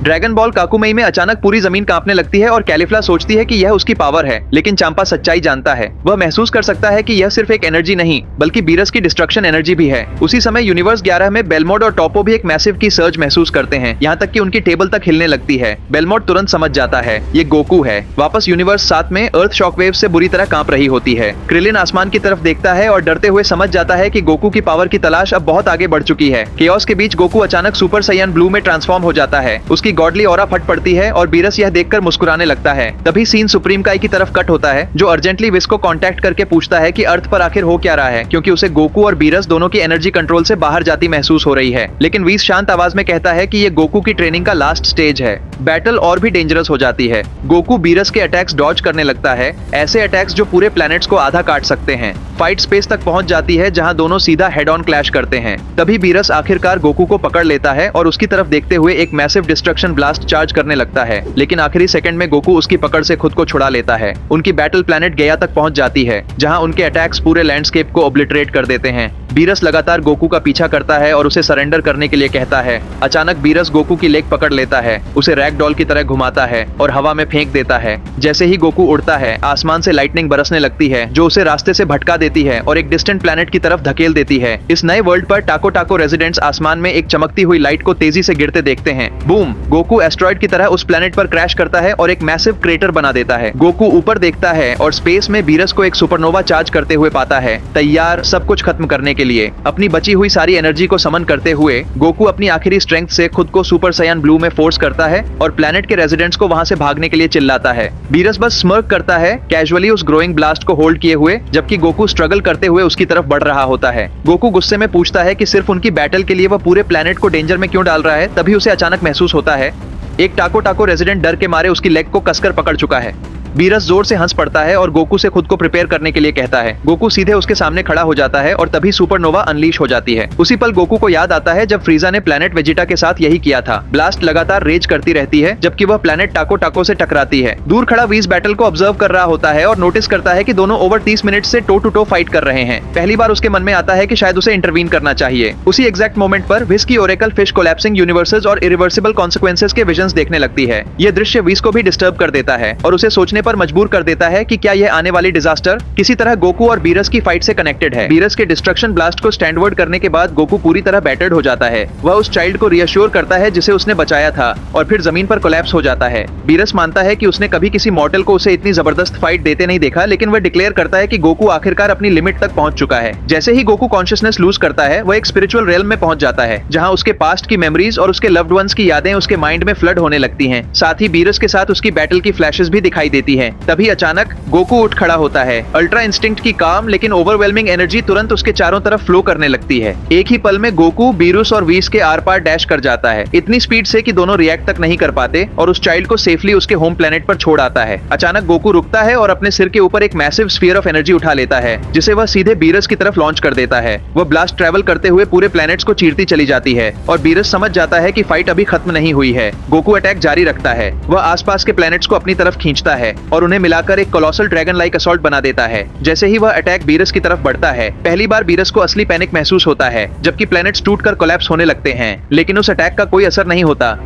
Dragon ball काकुमेई में अचानक पूरी जमीन कांपने लगती है और कैलिफ्ला सोचती है कि यह उसकी पावर है, लेकिन चांपा सच्चाई जानता है। वह महसूस कर सकता है कि यह सिर्फ एक एनर्जी नहीं बल्कि बीरस की डिस्ट्रक्शन एनर्जी भी है। उसी समय यूनिवर्स 11 में बेलमोड और टॉपो भी एक मैसिव की सर्ज महसूस करते हैं, यहाँ तक कि उनकी टेबल तक हिलने लगती है। बेलमोड तुरंत समझ जाता है ये गोकू है। वापस यूनिवर्स 7 में अर्थ शॉकवेव से बुरी तरह कांप रही होती है। क्रिलिन आसमान की तरफ देखता है और डरते हुए समझ जाता है कि गोकू की पावर की तलाश अब बहुत आगे बढ़ चुकी है। केओस के बीच गोकू अचानक सुपर साइयन ब्लू में ट्रांसफॉर्म हो जाता है। उसकी गॉडली ऑरा फट पड़ती है और बीरस यह देखकर मुस्कुराने लगता है। तभी सीन सुप्रीम काई की तरफ कट होता है, जो अर्जेंटली विस को कांटेक्ट करके पूछता है कि अर्थ पर आखिर हो क्या रहा है, क्योंकि उसे गोकू और बीरस दोनों की एनर्जी कंट्रोल से बाहर जाती महसूस हो रही है। लेकिन वीस शांत आवाज में कहता है कि ये गोकू की ट्रेनिंग का लास्ट स्टेज है। बैटल और भी डेंजरस हो जाती है। गोकू बीरस के अटैक्स डॉज करने लगता है, ऐसे अटैक्स जो पूरे प्लैनेट्स को आधा काट सकते हैं। फाइट स्पेस तक पहुंच जाती है जहां दोनों सीधा हेड ऑन क्लैश करते हैं। तभी बीरस आखिरकार गोकू को पकड़ लेता है और उसकी तरफ देखते हुए एक मैसिव डिस्ट्रक्शन ब्लास्ट चार्ज करने लगता है, लेकिन आखिरी सेकंड में गोकू उसकी पकड़ से खुद को छुड़ा लेता है। उनकी बैटल प्लैनेट गया तक पहुंच जाती है, जहां उनके अटैक्स पूरे लैंडस्केप को ऑब्लिटरेट कर देते हैं। बीरस लगातार गोकू का पीछा करता है और उसे सरेंडर करने के लिए कहता है। अचानक बीरस गोकू की लेग पकड़ लेता है, उसे रैग डॉल की तरह घुमाता है और हवा में फेंक देता है। जैसे ही गोकू उड़ता है, आसमान से लाइटनिंग बरसने लगती है, जो उसे रास्ते से भटका देती है और एक डिस्टेंट प्लैनेट की तरफ धकेल देती है। इस नए वर्ल्ड पर टाको टाको रेजिडेंट्स आसमान में एक चमकती हुई लाइट को तेजी से गिरते देखते हैं। बूम! गोकू एस्ट्रॉइड की तरह उस प्लैनेट पर क्रैश करता है और एक मैसिव क्रेटर बना देता है। गोकू ऊपर देखता है और स्पेस में बीरस को एक सुपरनोवा चार्ज करते हुए पाता है, तैयार सब कुछ खत्म करने के लिए। अपनी बची हुई सारी एनर्जी को समन करते हुए गोकू अपनी आखिरी स्ट्रेंथ से खुद को सुपर साइयन ब्लू में फोर्स करता है और प्लैनेट के रेजिडेंट्स को वहां से भागने के लिए चिल्लाता है। बीरस बस स्मर्क करता है, कैजुअली उस ग्रोइंग ब्लास्ट को होल्ड किए हुए, जबकि गोकू स्ट्रगल करते हुए उसकी तरफ बढ़ रहा होता है। गोकू गुस्से में पूछता है कि सिर्फ उनकी बैटल के लिए वह पूरे प्लैनेट को डेंजर में क्यों डाल रहा है। तभी उसे अचानक महसूस होता है एक टाको टाको रेजिडेंट डर के मारे उसकी लेग को कसकर पकड़ चुका है। बीरस जोर से हंस पड़ता है और गोकू से खुद को प्रिपेयर करने के लिए कहता है। गोकू सीधे उसके सामने खड़ा हो जाता है और तभी सुपरनोवा अनलीश हो जाती है। उसी पल गोकू को याद आता है जब फ्रीजा ने प्लैनेट वेजिटा के साथ यही किया था। ब्लास्ट लगातार रेज करती रहती है जबकि वह प्लैनेट टाको टाको से टकराती है। दूर खड़ा वीस बैटल को ऑब्जर्व कर रहा होता है और नोटिस करता है कि दोनों ओवर 30 मिनट से टो टू टो फाइट कर रहे हैं। पहली बार उसके मन में आता है कि शायद उसे इंटरवीन करना चाहिए। उसी एग्जैक्ट मोमेंट पर विस की ओरेकल फिश कोलैप्सिंग यूनिवर्सेस और इरिवर्सिबल कॉन्सिक्वेंसेस के विजन्स देखने लगती है। यह दृश्य विस को भी डिस्टर्ब कर देता है और उसे सोचने पर मजबूर कर देता है कि क्या यह आने वाली डिजास्टर किसी तरह गोकू और बीरस की फाइट से कनेक्टेड है। बीरस के डिस्ट्रक्शन ब्लास्ट को स्टैंडवर्ड करने के बाद गोकू पूरी तरह बैटर्ड हो जाता है। वह उस चाइल्ड को रियश्योर करता है जिसे उसने बचाया था और फिर जमीन पर कोलैप्स हो जाता है। बीरस मानता है कि उसने कभी किसी मॉर्टल को उसे इतनी जबरदस्त फाइट देते नहीं देखा, लेकिन वह डिक्लेयर करता है कि गोकू आखिरकार अपनी लिमिट तक पहुंच चुका है। जैसे ही गोकू कॉन्शियसनेस लूज करता है, वह एक स्पिरिचुअल रेल्म में पहुंच जाता है, जहां उसके पास्ट की मेमोरीज और उसके लव्ड वंस की यादें उसके माइंड में फ्लड होने लगती हैं। साथ ही बीरस के साथ उसकी बैटल की फ्लैशेस भी दिखाई देती हैं। तभी अचानक गोकू उठ खड़ा होता है। अल्ट्रा इंस्टिंक्ट की काम लेकिन ओवरवेलमिंग एनर्जी तुरंत उसके चारों तरफ फ्लो करने लगती है। एक ही पल में गोकू बीरुस और वीस के आर पार डैश कर जाता है, इतनी स्पीड से कि दोनों रिएक्ट तक नहीं कर पाते और उस चाइल्ड को सेफली उसके होम प्लेनेट पर छोड़ आता है। अचानक गोकू रुकता है और अपने सिर के ऊपर एक मैसिव स्फीयर ऑफ एनर्जी उठा लेता है, जिसे वह सीधे बीरस की तरफ लॉन्च कर देता है। वह ब्लास्ट ट्रैवल करते हुए पूरे प्लैनेट्स को चीरती चली जाती है और बीरस समझ जाता है कि फाइट अभी खत्म नहीं हुई है। गोकू अटैक जारी रखता है। वह आसपास के प्लैनेट्स को अपनी तरफ खींचता है और उन्हें मिलाकर एक कोलोसल ड्रैगन लाइक असॉल्ट बना देता है। जैसे ही वह अटैक बीरस की तरफ बढ़ता है, पहली बार बीरस को असली पैनिक महसूस होता है, जबकि प्लैनेट्स टूटकर कोलैप्स होने लगते हैं, लेकिन उस अटैक का कोई असर नहीं होता।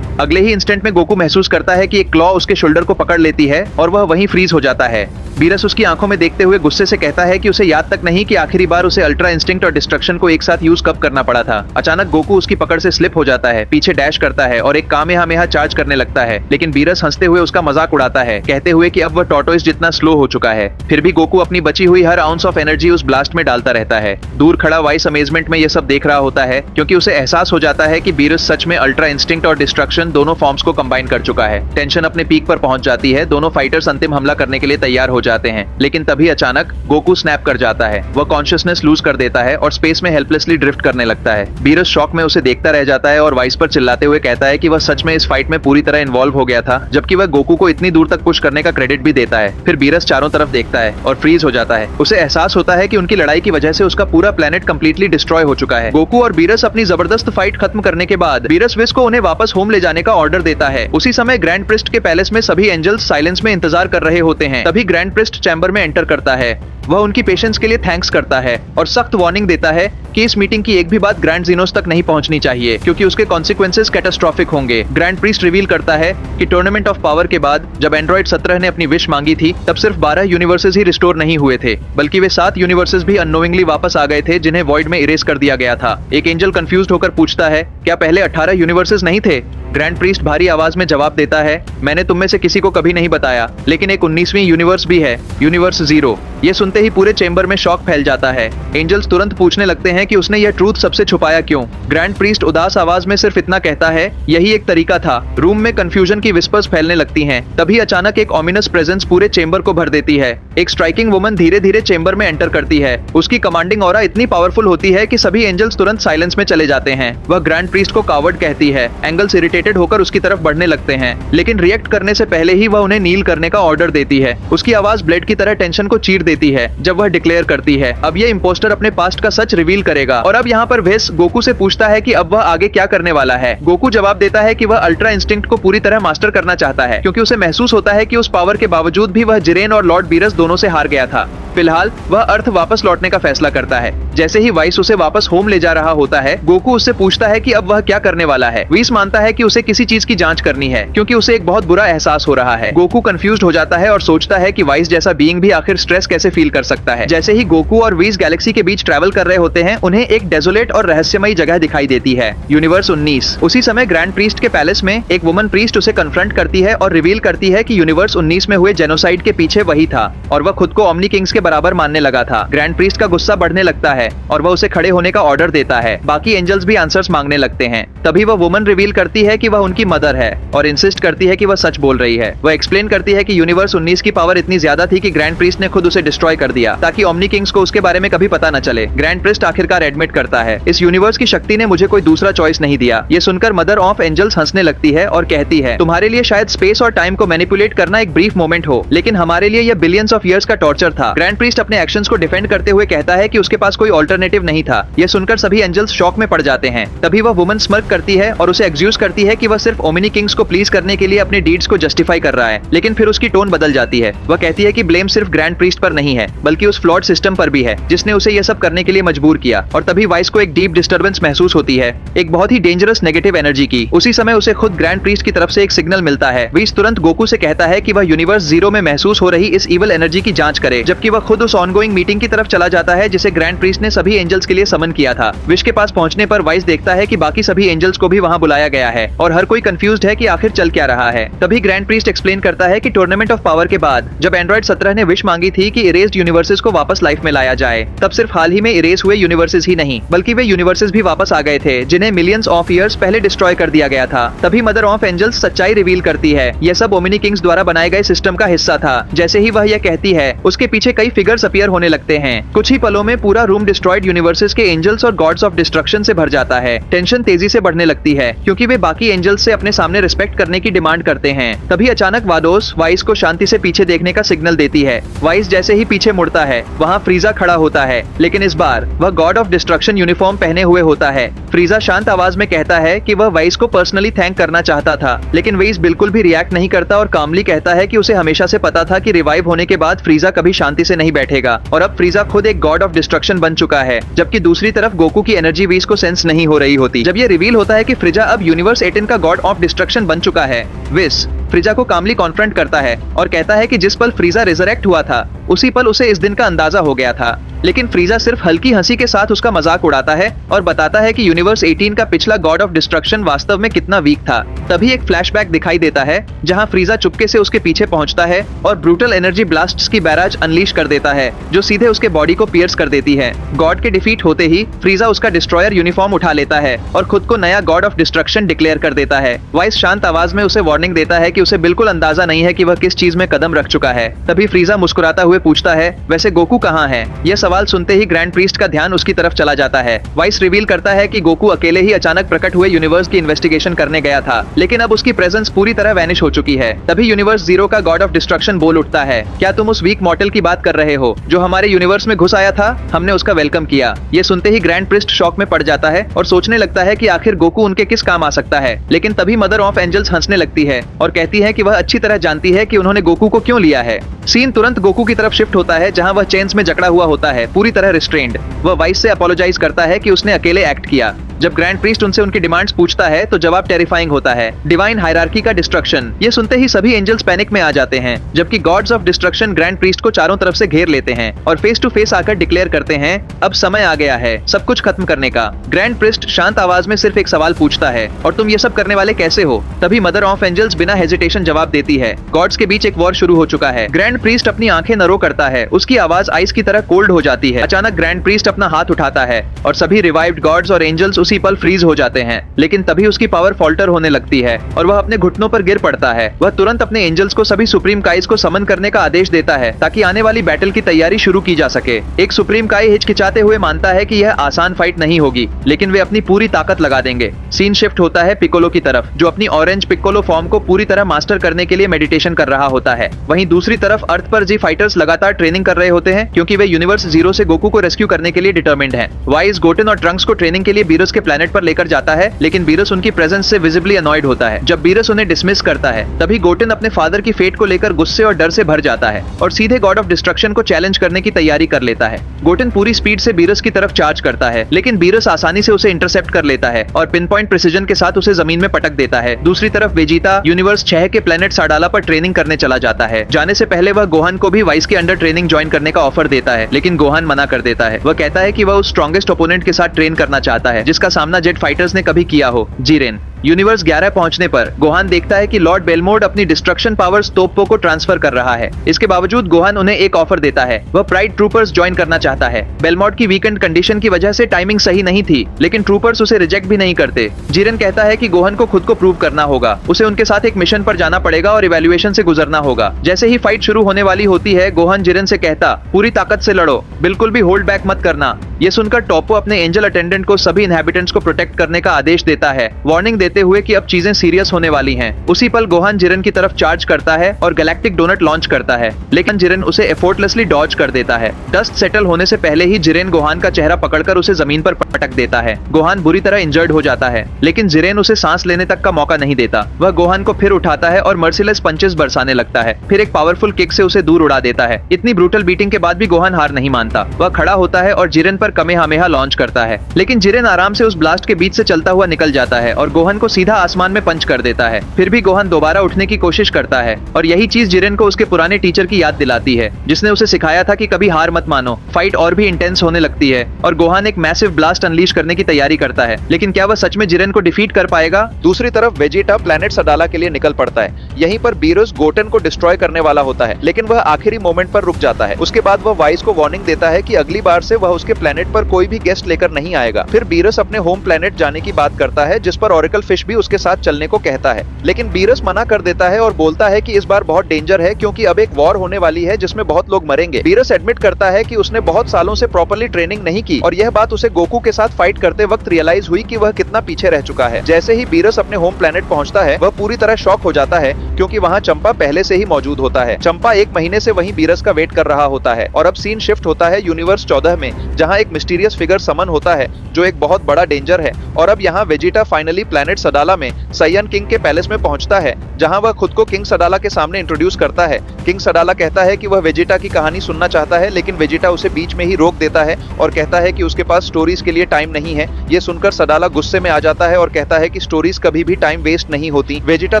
अगले ही इंस्टेंट में गोकू महसूस करता है कि एक क्लॉ उसके शोल्डर को पकड़ लेती है और वह वहीं फ्रीज हो जाता है। बीरस उसकी आंखों में देखते हुए गुस्से से कहता है कि उसे याद तक नहीं कि आखिरी बार उसे अल्ट्रा इंस्टिंक्ट और डिस्ट्रक्शन को एक साथ यूज कब करना पड़ा था। अचानक गोकू उसकी पकड़ से स्लिप हो जाता है, पीछे डैश करता है और एक कामेहामेहा चार्ज करने लगता है, लेकिन बीरस हंसते हुए उसका मजाक उड़ाता है, कहते हुए कि अब वह टॉर्टोइस जितना स्लो हो चुका है। फिर भी गोकू अपनी बची हुई हर आउंस ऑफ एनर्जी उस ब्लास्ट में डालता रहता है। दूर खड़ा वाइस अमेजमेंट में यह सब देख रहा होता है, क्योंकि उसे एहसास हो जाता है कि बीरस सच में अल्ट्रा इंस्टिंक्ट और डिस्ट्रक्शन दोनों फॉर्म्स को कंबाइन कर चुका है। टेंशन अपने पीक पर पहुंच जाती है। दोनों फाइटर्स अंतिम हमला करने के लिए तैयार हो जाते हैं, लेकिन तभी अचानक गोकू स्नैप कर जाता है। वह कॉन्शियसनेस लूज कर देता है और स्पेस में हेल्पलेसली ड्रिफ्ट करने लगता है। बीरस शॉक में उसे देखता रह जाता है और वाइस पर चिल्लाते हुए कहता है कि वह सच में इस फाइट में पूरी तरह इन्वॉल्व हो गया था, जबकि वह गोकू को इतनी दूर तक पुश करने का क्रेडिट भी देता है। फिर बीरस चारों तरफ देखता है और फ्रीज हो जाता है। उसे एहसास होता है कि उनकी लड़ाई की वजह से उसका पूरा प्लेनेट कंप्लीटली डिस्ट्रॉय हो चुका है। गोकू और बीरस अपनी जबरदस्त फाइट खत्म करने के बाद बीरस विस को उन्हें वापस होम ले जाने जाने का ऑर्डर देता है। उसी समय ग्रैंड प्रिस्ट के पैलेस में सभी एंजल्स साइलेंस में इंतजार कर रहे होते हैं। तभी ग्रैंड प्रिस्ट चैम्बर में एंटर करता है। वह उनकी पेशेंस के लिए थैंक्स करता है और सख्त वार्निंग देता है कि इस मीटिंग की एक भी बात ग्रैंड जीनोस तक नहीं पहुंचनी चाहिए, क्योंकि उसके कॉन्सिक्वेंसेस कैटास्ट्रोफिक होंगे। ग्रैंड प्रीस्ट रिवील करता है कि टूर्नामेंट ऑफ पावर के बाद जब एंड्रॉइड 17 ने अपनी विश मांगी थी, तब सिर्फ 12 यूनिवर्सेस ही रिस्टोर नहीं हुए थे, बल्कि वे 7 यूनिवर्सेस भी अननोइंगली वापस आ गए थे, जिन्हें वॉइड में इरेज कर दिया गया था। एक एंजल कंफ्यूज्ड होकर पूछता है, क्या पहले 18 यूनिवर्सेस नहीं थे? ग्रैंड प्रीस्ट भारी आवाज में जवाब देता है, मैंने तुम में से किसी को कभी नहीं बताया, लेकिन एक 19वीं यूनिवर्स भी है, यूनिवर्स 0। ये सुनते ही पूरे चेंबर में शॉक फैल जाता है। एंजल्स तुरंत पूछने लगते हैं कि उसने यह ट्रूथ सबसे छुपाया क्यों। ग्रैंड प्रीस्ट उदास आवाज में सिर्फ इतना कहता है, यही एक तरीका था। रूम में कंफ्यूजन की विस्पर्स फैलने लगती हैं। तभी अचानक एक ऑमिनस प्रेजेंस पूरे चेंबर को भर देती है। एक स्ट्राइकिंग वुमन धीरे धीरे चेंबर में एंटर करती है। उसकी कमांडिंग ऑरा इतनी पावरफुल होती है कि सभी एंजल्स तुरंत साइलेंस में चले जाते हैं। वह ग्रैंड प्रीस्ट को कावर्ड कहती है। एंगल्स इरिटेटेड होकर उसकी तरफ बढ़ने लगते हैं, लेकिन रिएक्ट करने से पहले ही वह उन्हें नील करने का ऑर्डर देती है। उसकी आवाज ब्लेड की तरह टेंशन को चीर देती है जब वह डिक्लेयर करती है, अब ये इंपोस्टर अपने पास्ट का सच रिवील करेगा। और अब यहाँ पर वेस गोकू से पूछता है कि अब वह आगे क्या करने वाला है। गोकू जवाब देता है कि वह अल्ट्रा इंस्टिंक्ट को पूरी तरह मास्टर करना चाहता है, क्योंकि उसे महसूस होता है कि उस पावर के बावजूद भी वह जिरेन और लॉर्ड बीरस दोनों से हार गया था। फिलहाल वह अर्थ वापस लौटने का फैसला करता है। जैसे ही वाइस उसे वापस होम ले जा रहा होता है, गोकू उससे पूछता है कि अब वह क्या करने वाला है। वीस मानता है कि उसे किसी चीज की जांच करनी है, क्योंकि उसे एक बहुत बुरा एहसास हो रहा है। गोकू कंफ्यूज्ड हो जाता है और सोचता है कि वाइस जैसा बीइंग भी आखिर स्ट्रेस कैसे फील कर सकता है। जैसे ही गोकू और वीस गैलेक्सी के बीच ट्रैवल कर रहे होते हैं, उन्हें एक डेजोलेट और रहस्यमयी जगह दिखाई देती है, यूनिवर्स 19। उसी समय ग्रैंड प्रीस्ट के पैलेस में एक वुमन प्रीस्ट उसे कन्फ्रंट करती है और रिवील करती है कि यूनिवर्स 19 में हुए जेनोसाइड के पीछे वही था, और वह खुद को ओमनी किंग्स के बराबर मानने लगा था। ग्रैंड प्रीस्ट का गुस्सा बढ़ने लगता है और वह उसे खड़े होने का ऑर्डर देता है। बाकी एंजल्स भी आंसर्स मांगने लगते हैं। तभी वह वुमन रिवील करती है कि वह उनकी मदर है और इंसिस्ट करती है कि वह सच बोल रही है। वह एक्सप्लेन करती है कि यूनिवर्स 19 की पावर इतनी ज्यादा थी कि ग्रैंड प्रीस्ट ने खुद उसे डिस्ट्रॉय कर दिया, ताकि ओमनी किंग्स को उसके बारे में कभी पता न चले। ग्रैंड प्रीस्ट आखिरकार एडमिट करता है, इस यूनिवर्स की शक्ति ने मुझे कोई दूसरा चॉइस नहीं दिया। ये सुनकर मदर ऑफ एंजल्स हंसने लगती है और कहती है, तुम्हारे लिए शायद स्पेस और टाइम को मैनिपुलेट करना एक ब्रीफ मोमेंट हो, लेकिन हमारे लिए यह बिलियंस ऑफ ईयर्स का टॉर्चर था। ग्रैंड प्रीस्ट अपने एक्शंस को डिफेंड करते हुए कहता है कि उसके पास कोई ऑल्टरनेटिव नहीं था। यह सुनकर सभी एंजल्स शॉक में पड़ जाते हैं। तभी वह वुमन स्मर्क करती है और उसे एक्सक्यूज करती है कि वह सिर्फ ओमिनी किंग्स को प्लीज करने के लिए अपने डीड्स को जस्टिफाई कर रहा है, लेकिन फिर उसकी टोन बदल जाती है। वह कहती है कि ब्लेम सिर्फ ग्रैंड प्रीस्ट पर नहीं है, बल्कि उस फ्लॉड सिस्टम पर भी है, जिसने उसे यह सब करने के लिए मजबूर किया। और तभी वाइस को एक डीप डिस्टर्बेंस महसूस होती है, एक बहुत ही डेंजरस नेगेटिव एनर्जी की। उसी समय उसे खुद ग्रैंड प्रीस्ट की तरफ से एक सिग्नल मिलता है। वीस तुरंत गोकू से कहता है कि वह यूनिवर्स 0 में महसूस हो रही इस इवल एनर्जी की जांच करे, जबकि वह खुद उस ऑनगोइंग मीटिंग की तरफ चला जाता है जिसे ग्रैंड प्रीस्ट ने सभी एंजल्स के लिए समन किया था। विश के पास पहुंचने पर वाइस देखता है कि बाकी सभी एंजल्स को भी वहां बुलाया गया है और हर कोई कंफ्यूज्ड है कि आखिर चल क्या रहा है। तभी ग्रैंड प्रीस्ट एक्सप्लेन करता है कि टूर्नामेंट ऑफ पावर के बाद जब एंड्रॉइड 17 ने विश मांगी थी कि इरेज्ड यूनिवर्सेस को वापस लाइफ में लाया जाए, तब सिर्फ हाल ही में इरेज हुए यूनिवर्सेस ही नहीं, बल्कि वे यूनिवर्सेस भी वापस आ गए थे जिन्हें मिलियंस ऑफ ईयर्स पहले डिस्ट्रॉय कर दिया गया था। तभी मदर ऑफ एंजल्स सच्चाई रिवील करती है, यह सब ओमिनी किंग्स द्वारा बनाए गए सिस्टम का हिस्सा था। जैसे ही वह यह कहती है, उसके पीछे कई फिगर्स अपीयर होने लगते हैं। कुछ ही पलों में पूरा रूम डिस्ट्रॉयड यूनिवर्सेस के एंजल्स और गॉड्स ऑफ डिस्ट्रक्शन से भर जाता है। टेंशन तेजी से बढ़ने लगती है, क्योंकि वे बाकी एंजल्स से अपने सामने रिस्पेक्ट करने की डिमांड करते हैं। तभी अचानक वाडोस वाइस को शांति से पीछे देखने का सिग्नल देती है। वाइस जैसे ही पीछे मुड़ता है, वहाँ फ्रीजा खड़ा होता है, लेकिन इस बार वह गॉड ऑफ डिस्ट्रक्शन यूनिफॉर्म पहने हुए होता है। फ्रीजा शांत आवाज में कहता है कि वह वाइस को पर्सनली थैंक करना चाहता था, लेकिन वाइस बिल्कुल भी रिएक्ट नहीं करता और कामली कहता है कि उसे हमेशा से पता था कि रिवाइव होने के बाद फ्रीजा कभी शांति से नहीं बैठेगा, और अब फ्रीजा खुद एक गॉड ऑफ डिस्ट्रक्शन बन चुका है। जबकि दूसरी तरफ गोकू की एनर्जी वाइस को सेंस नहीं हो रही होती। जब ये रिवील होता है कि फ्रीजा अब यूनिवर्स 18 का गॉड ऑफ डिस्ट्रक्शन बन चुका है, विस फ्रीजा को कामली कॉन्फ्रंट करता है और कहता है कि जिस पल फ्रीजा रिजरेक्ट हुआ था, उसी पल उसे इस दिन का अंदाजा हो गया था। लेकिन फ्रीजा सिर्फ हल्की हंसी के साथ उसका मजाक उड़ाता है और बताता है कि यूनिवर्स 18 का पिछला गॉड ऑफ डिस्ट्रक्शन वास्तव में कितना वीक था। तभी एक फ्लैशबैक दिखाई देता है जहां फ्रीजा चुपके से उसके पीछे पहुंचता है और ब्रूटल एनर्जी ब्लास्ट्स की बैराज अनलीश कर देता है, जो सीधे उसके बॉडी को पियर्स कर देती है। गॉड के डिफीट होते ही फ्रीजा उसका डिस्ट्रॉयर यूनिफॉर्म उठा लेता है और खुद को नया गॉड ऑफ डिस्ट्रक्शन डिक्लेयर कर देता है। वाइस शांत आवाज में उसे वार्निंग देता है कि उसे बिल्कुल अंदाजा नहीं है कि वह किस चीज में कदम रख चुका है। तभी फ्रीजा मुस्कुराता हुए पूछता है, वैसे गोकू कहाँ है? यह सवाल सुनते ही ग्रैंड प्रीस्ट का ध्यान उसकी तरफ चला जाता है। वाइस रिवील करता है कि गोकू अकेले ही अचानक प्रकट हुए यूनिवर्स की इन्वेस्टिगेशन करने गया था, लेकिन अब उसकी प्रेजेंस पूरी तरह वैनिश हो चुकी है। तभी यूनिवर्स जीरो का गॉड ऑफ डिस्ट्रक्शन बोल उठता है, क्या तुम उस वीक मॉर्टल की बात कर रहे हो जो हमारे यूनिवर्स में घुस आया था? हमने उसका वेलकम किया। ये सुनते ही ग्रैंड प्रीस्ट शॉक में पड़ जाता है और सोचने लगता है कि आखिर गोकू उनके किस काम आ सकता है। लेकिन तभी मदर ऑफ एंजल्स हंसने लगती है और कहती है कि वह अच्छी तरह जानती है कि उन्होंने गोकू को क्यों लिया है। सीन तुरंत गोकू की तरफ शिफ्ट होता है जहां वह चेन्स में जकड़ा हुआ होता है, पूरी तरह रिस्ट्रेन्ड। वह वाइस से अपोलोजाइज करता है कि उसने अकेले एक्ट किया। जब ग्रैंड प्रीस्ट उनसे उनकी डिमांड्स पूछता है तो जवाब टेरिफाइंग होता है, डिवाइन हायरार्की का डिस्ट्रक्शन। ये सुनते ही सभी एंजल्स पैनिक में आ जाते हैं, जबकि God's of destruction grand priest को चारों तरफ से घेर लेते हैं और फेस टू फेस आकर डिक्लेयर करते हैं, अब समय आ गया है सब कुछ खत्म करने का। ग्रैंड प्रीस्ट शांत आवाज में सिर्फ एक सवाल पूछता है, और तुम ये सब करने वाले कैसे हो? तभी मदर ऑफ एंजल्स बिना हेजिटेशन जवाब देती है, गॉड्स के बीच एक वॉर शुरू हो चुका है। ग्रैंड प्रीस्ट अपनी आंखें नरो करता है, उसकी आवाज आइस की तरह कोल्ड हो जाती है। अचानक ग्रैंड प्रीस्ट अपना हाथ उठाता है और सभी रिवाइव्ड गॉड्स और एंजल्स उसी पल फ्रीज हो जाते हैं। लेकिन तभी उसकी पावर फॉल्टर होने लगती है और वह अपने घुटनों पर गिर पड़ता है। वह तुरंत अपने एंजल्स को सभी सुप्रीम काइज को समन करने का आदेश देता है ताकि आने वाली बैटल की तैयारी शुरू की जा सके। एक सुप्रीम काई हिचकिचाते हुए मानता है कि यह आसान फाइट नहीं होगी, लेकिन वे अपनी पूरी ताकत लगा देंगे। सीन शिफ्ट होता है पिकोलो की तरफ, जो अपनी ऑरेंज पिकोलो फॉर्म को पूरी तरह मास्टर करने के लिए मेडिटेशन कर रहा होता है। वहीं दूसरी तरफ अर्थ पर जी फाइटर्स लगातार ट्रेनिंग कर रहे होते हैं, क्योंकि वे यूनिवर्स जीरो से गोकू को रेस्क्यू करने के लिए डिटर्मिन्ड हैं। वाइज गोटेन और ट्रंक्स को ट्रेनिंग के लिए बीरस के प्लेनेट पर लेकर जाता है, लेकिन बीरस उनकी प्रेजेंस से विजिबली अनॉयड होता है। जब बीरस उन्हें डिसमिस करता है, तभी गोटेन अपने फादर की फेट को लेकर गुस्से और डर से भर जाता है और सीधे गॉड ऑफ डिस्ट्रक्शन को चैलेंज करने की तैयारी कर लेता है। गोटेन पूरी स्पीड से बीरस की तरफ चार्ज करता है, लेकिन बीरस आसानी से उसे इंटरसेप्ट कर लेता है और पिन पॉइंट प्रिसीजन के साथ उसे जमीन में पटक देता है। दूसरी तरफ वेजिटा यूनिवर्स 6 के प्लेनेट साडाला पर ट्रेनिंग करने चला जाता है। जाने से पहले वह गोहान को भी वाइस के अंडर ट्रेनिंग ज्वाइन करने का ऑफर देता है, लेकिन गोहान मना कर देता है। वह कहता है कि वह उस स्ट्रॉन्गेस्ट ओपोनेंट के साथ ट्रेन करना चाहता है जिसका सामना जेट फाइटर्स ने कभी किया हो, जीरेन। यूनिवर्स 11 पहुंचने पर गोहान देखता है कि लॉर्ड बेलमोड अपनी डिस्ट्रक्शन पावर्स तोप्पो को ट्रांसफर कर रहा है। इसके बावजूद गोहान उन्हें एक ऑफर देता है, वह प्राइड ट्रूपर्स ज्वाइन करना चाहता है। बेलमोड की वीकेंड कंडीशन की वजह से टाइमिंग सही नहीं थी, लेकिन ट्रूपर्स उसे रिजेक्ट भी नहीं करते। जीरन कहता है कि गोहान को खुद को प्रूव करना होगा, उसे उनके साथ एक मिशन पर जाना पड़ेगा और इवैल्यूएशन से गुजरना होगा। जैसे ही फाइट शुरू होने वाली होती है, गोहान जीरन से कहता, पूरी ताकत से लड़ो, बिल्कुल भी होल्ड बैक मत करना। ये सुनकर टॉप्पो अपने एंजल अटेंडेंट को सभी इनहैबिटेंट्स को प्रोटेक्ट करने का आदेश देता है, वार्निंग देते हुए कि अब चीजें सीरियस होने वाली हैं। उसी पल गोहान जिरन की तरफ चार्ज करता है और गैलेक्टिक डोनट लॉन्च करता है, लेकिन जिरन उसे एफोर्टलेसली डॉज कर देता है। डस्ट सेटल होने से पहले ही जिरेन गोहान का चेहरा पकड़कर उसे जमीन पर पटक देता है। गोहान बुरी तरह इंजर्ड हो जाता है, लेकिन जिरेन उसे सांस लेने तक का मौका नहीं देता। वह गोहान को फिर उठाता है और मर्सिलेस पंचेस बरसाने लगता है, फिर एक पावरफुल किक से उसे दूर उड़ा देता है। इतनी ब्रूटल बीटिंग के बाद भी गोहान हार नहीं मानता। वह खड़ा होता है और जिरेन पर कमेहामेहा लॉन्च करता है, लेकिन जिरेन आराम से उस ब्लास्ट के बीच से चलता हुआ निकल जाता है और गोहान को सीधा आसमान में पंच कर देता है। फिर भी गोहान दोबारा उठने की कोशिश करता है और यही चीज जिरेन को उसके पुराने टीचर की याद दिलाती है, जिसने उसे सिखाया था कि कभी हार मत मानो। फाइट और भी इंटेंस होने लगती है और गोहान एक मैसिव ब्लास्ट अनलीश करने की तैयारी करता है, लेकिन क्या वह सच में जिरेन को डिफीट कर पाएगा? दूसरी तरफ वेजिटा प्लेनेट सडाला के लिए निकल पड़ता है। यहीं पर बीरस गोटेन को डिस्ट्रॉय करने वाला होता है, लेकिन वह आखिरी मोमेंट पर रुक जाता है। उसके बाद वह वाइस को वार्निंग देता है कि अगली बार से वह उसके प्लेनेट पर कोई भी गेस्ट लेकर नहीं आएगा। फिर बीरस अपने होम प्लेनेट जाने की बात करता है, जिस पर ऑरेकल फिश भी उसके साथ चलने को कहता है, लेकिन बीरस मना कर देता है और बोलता है कि इस बार बहुत डेंजर है क्योंकि अब एक वॉर होने वाली है जिसमें बहुत लोग मरेंगे। बीरस एडमिट करता है कि उसने बहुत सालों से प्रॉपर्ली ट्रेनिंग नहीं की और यह बात उसे गोकू के साथ फाइट करते वक्त रियलाइज हुई कि वह कितना पीछे रह चुका है। जैसे ही बीरस अपने होम प्लेनेट पहुंचता है, वह पूरी तरह शॉक हो जाता है क्योंकि वहां चंपा पहले से ही मौजूद होता है। चंपा एक महीने से वहीं बीरस का वेट कर रहा होता है और अब सीन शिफ्ट होता है यूनिवर्स 14 में, जहां एक मिस्टीरियस फिगर समन होता है जो एक बहुत बड़ा डेंजर है। और अब यहाँ वेजिटा फाइनली प्लेनेट सडाला में सायन किंग के पैलेस में पहुंचता है, जहां वह खुद को किंग सडाला के सामने इंट्रोड्यूस करता है। किंग सडाला कहता है कि वह वेजिटा की कहानी सुनना चाहता है, लेकिन वेजिटा उसे बीच में ही रोक देता है और कहता है कि उसके पास स्टोरीज के लिए टाइम नहीं है। ये सुनकर सडाला गुस्से में आ जाता है और कहता है कि स्टोरीज कभी भी टाइम वेस्ट नहीं होती। वेजिटा